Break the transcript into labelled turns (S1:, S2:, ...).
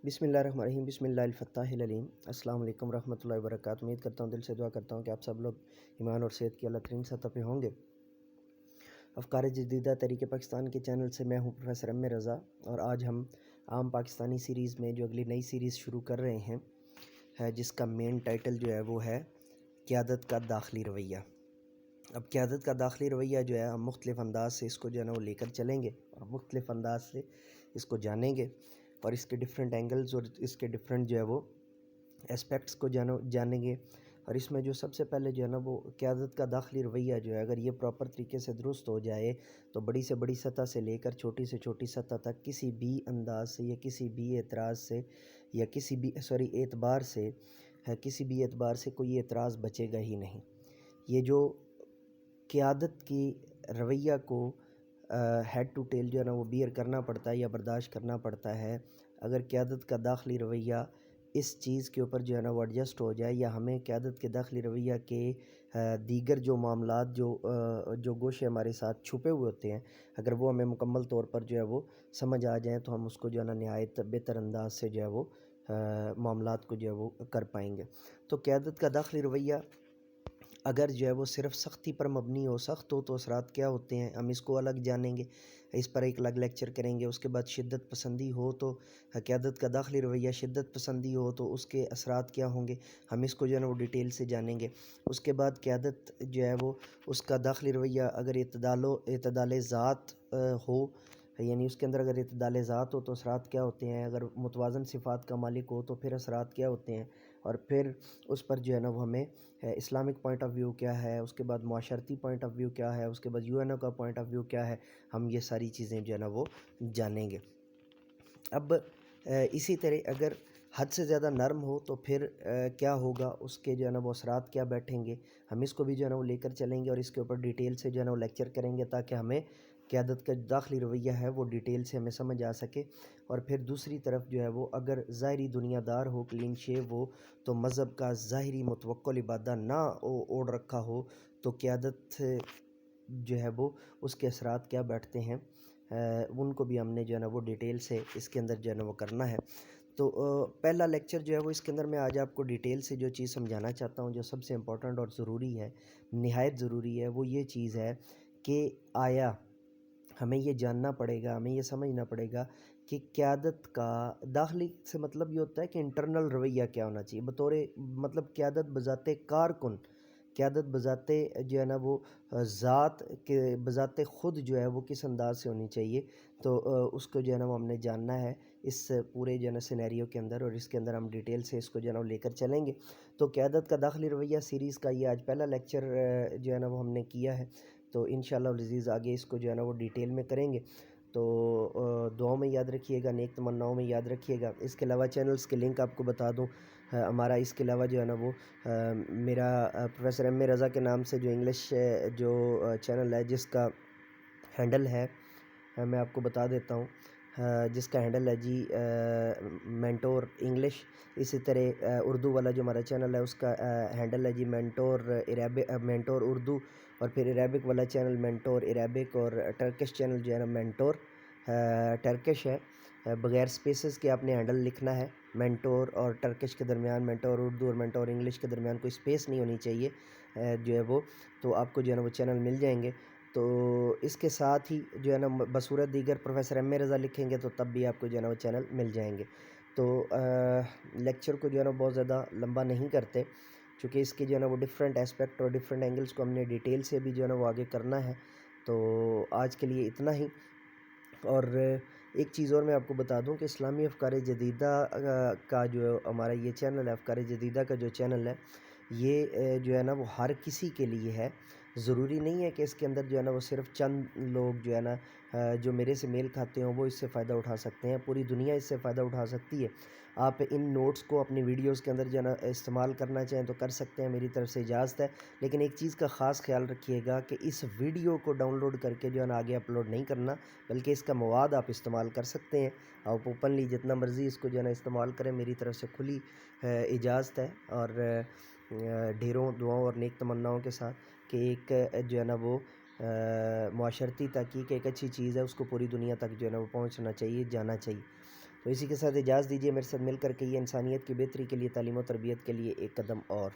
S1: बिस्मिल्लाहिर्रहमानिर्रहीम बिस्मिल्लाहिल-फ़त्ताहिल-अलीम। अस्सलाम वालेकुम रहमतुल्लाहि व बरकातुहू। उम्मीद करता हूँ, दिल से दुआ करता हूँ कि आप सब लोग ईमान और सेहत की अल्लाह तरीन सतह पे होंगे। अफ़कार जदीदा तरीके पाकिस्तान के चैनल से मैं हूँ प्रोफेसर एम ए रज़ा, और आज हम आम पाकिस्तानी सीरीज़ में जो अगली नई सीरीज़ शुरू कर रहे हैं, जिसका मेन टाइटल जो है वो है क़यादत का दाखिली रवैया। अब क़यादत का दाखिली रवैया जो है, हम मुख्तलिफ़ अंदाज़ से इसको जो है ना वो लेकर चलेंगे और मुख्तलिफ़ अंदाज़ से इसको जानेंगे और इसके डिफरेंट एंगल्स और इसके डिफरेंट जो है वो एस्पेक्ट्स को जानेंगे। और इसमें जो सबसे पहले जो है ना वो क़यादत का दाखिली रवैया जो है, अगर ये प्रॉपर तरीके से दुरुस्त हो जाए तो बड़ी से बड़ी सतह से लेकर छोटी से छोटी सतह तक किसी भी अंदाज से या किसी भी एतराज़ से या किसी भी एतबार से किसी भी एतबार से कोई एतराज़ बचेगा ही नहीं। ये जो क़यादत की रवैया को हेड टू टेल जो है ना वो बियर करना पड़ता है या बर्दाश्त करना पड़ता है। अगर क़यादत का दाखिली रवैया इस चीज़ के ऊपर जो है ना वो एडजस्ट हो जाए, या हमें क़यादत के दाखिली रवैया के दीगर जो मामलात जो गोशे हमारे साथ छुपे हुए होते हैं, अगर वो हमें मुकम्मल तौर पर जो है वो समझ आ जाएँ, तो हम उसको जो है ना नहायत बेहतर अंदाज से जो है वो मामलात को जो है वो कर पाएंगे। तो क़यादत का दाखिली रवैया अगर जो है वो सिर्फ़ सख्ती पर मबनी हो, सख्त हो तो असरात क्या होते हैं, हम इसको अलग जानेंगे, इस पर एक अलग लेक्चर करेंगे। उसके बाद शिद्दत पसंदी हो तो क़यादत का दाखिली रवैया शिद्दत पसंदी हो तो उसके असरात क्या होंगे, हम इसको जो है ना वो डिटेल से जानेंगे। उसके बाद क़यादत जो है वो उसका दाखिली रवैया अगर एतदाल ज़ात हो, यानी उसके अंदर अगर एतदाल ज़ात हो तो असरात क्या होते हैं, अगर मुतवाज़न सिफ़ात का मालिक हो तो फिर असरात क्या होते हैं, और फिर उस पर जो है ना वो हमें इस्लामिक पॉइंट ऑफ व्यू क्या है, उसके बाद माशरती पॉइंट ऑफ व्यू क्या है, उसके बाद यूएनओ का पॉइंट ऑफ व्यू क्या है, हम ये सारी चीज़ें जो है ना वो जानेंगे। अब इसी तरह अगर हद से ज़्यादा नरम हो तो फिर क्या होगा, उसके जो है ना वो असरात क्या बैठेंगे, हम इसको भी जो है ना वो लेकर चलेंगे और इसके ऊपर डिटेल से जो है ना वो लेक्चर करेंगे, ताकि हमें क़यादत का दाखिली रवैया है वो डिटेल से हमें समझ आ सके। और फिर दूसरी तरफ जो है वो अगर ज़ाहिरी दुनियादार हो, क्लीन शेव हो, तो मज़हब का ज़ाहिरी मुतवक्किल लिबादा ना ओढ़ रखा हो, तो क़यादत जो है वो उसके असरात क्या बैठते हैं, उनको भी हमने जो है ना वो डिटेल से इसके अंदर जो है ना वो करना है। तो पहला लेक्चर जो है वो इसके अंदर मैं आज आपको डिटेल से जो चीज़ समझाना चाहता हूँ, जो सबसे इम्पोर्टेंट और ज़रूरी है, निहायत ज़रूरी है, वो ये चीज़ है कि आया हमें ये जानना पड़ेगा, हमें ये समझना पड़ेगा कि क़यादत का दाखिली से मतलब ये होता है कि इंटरनल रवैया क्या होना चाहिए बतौर, मतलब क़यादत बज़ाते कारकुन, क़यादत बज़ाते जो है ना वो ज़ात के बज़ाते ख़ुद जो है वो किस अंदाज़ से होनी चाहिए। तो उसको जो है ना वो हमने जानना है इस पूरे जो है ना सिनेरियो के अंदर, और इसके अंदर हम डिटेल से इसको जो है ना वो लेकर चलेंगे। तो क़यादत का दाखिली रवैया सीरीज़ का ये आज पहला लेक्चर जो है ना वो हमने किया है। तो इंशाअल्लाह अज़ीज़ आगे इसको जो है ना वो डिटेल में करेंगे। तो दुआओं में याद रखिएगा, नेक तमन्नाओं में याद रखिएगा। इसके अलावा चैनल्स के लिंक आपको बता दूं, हमारा इसके अलावा जो है ना वो मेरा प्रोफेसर एम ए रज़ा के नाम से जो इंग्लिश जो चैनल है, जिसका हैंडल है, मैं आपको बता देता हूँ, जिसका हैंडल है जी मेंटोर इंग्लिश। इसी तरह उर्दू वाला जो हमारा चैनल है उसका हैंडल है जी मेंटोर उर्दू, और फिर अरेबिक वाला चैनल मेंटोर अरेबिक, और टर्किश चैनल जो है ना मेंटोर टर्किश है। बगैर स्पेसेस के आपने हैंडल लिखना है। मेंटोर और टर्किश के दरमियान, मेंटोर उर्दू और मेंटोर इंग्लिश के दरमियान कोई स्पेस नहीं होनी चाहिए जो है वो, तो आपको जो है ना वो चैनल मिल जाएंगे। तो इसके साथ ही जो है ना बसूरत दीगर प्रोफेसर एम ए रज़ा लिखेंगे तो तब भी आपको जो है ना वो चैनल मिल जाएंगे। तो लेक्चर को जो है ना बहुत ज़्यादा लंबा नहीं करते, चूँकि इसके जो है ना वो डिफरेंट एस्पेक्ट और डिफरेंट एंगल्स को हमने डिटेल से भी जो है ना वो आगे करना है। तो आज के लिए इतना ही। और एक चीज़ और मैं आपको बता दूं कि इस्लामी अफ़कार जदीदा का जो हमारा ये चैनल है, अफ़कार जदीदा का जो चैनल है, ये जो है ना वो हर किसी के लिए है। ज़रूरी नहीं है कि इसके अंदर जो है ना वो सिर्फ़ चंद लोग जो है ना जो मेरे से मेल खाते हों वो इससे फ़ायदा उठा सकते हैं, पूरी दुनिया इससे फ़ायदा उठा सकती है। आप इन नोट्स को अपनी वीडियोस के अंदर जो है ना इस्तेमाल करना चाहें तो कर सकते हैं, मेरी तरफ से इजाज़त है। लेकिन एक चीज़ का ख़ास ख्याल रखिएगा कि इस वीडियो को डाउनलोड करके जो है ना आगे अपलोड नहीं करना, बल्कि इसका मवाद आप इस्तेमाल कर सकते हैं। आप ओपनली जितना मर्ज़ी इसको जो है ना इस्तेमाल करें, मेरी तरफ से खुली इजाज़त है। और ढेरों दुआओं और नेक तमन्नाओं के साथ कि एक जो है ना वो माशरती तहक़ीक़ एक अच्छी चीज़ है, उसको पूरी दुनिया तक जो है ना वो पहुँचना चाहिए, जाना चाहिए। تو اسی کے ساتھ اجازت دیجیے میرے ساتھ مل کر کے یہ انسانیت کی بہتری کے لیے، تعلیم و تربیت کے لیے ایک قدم اور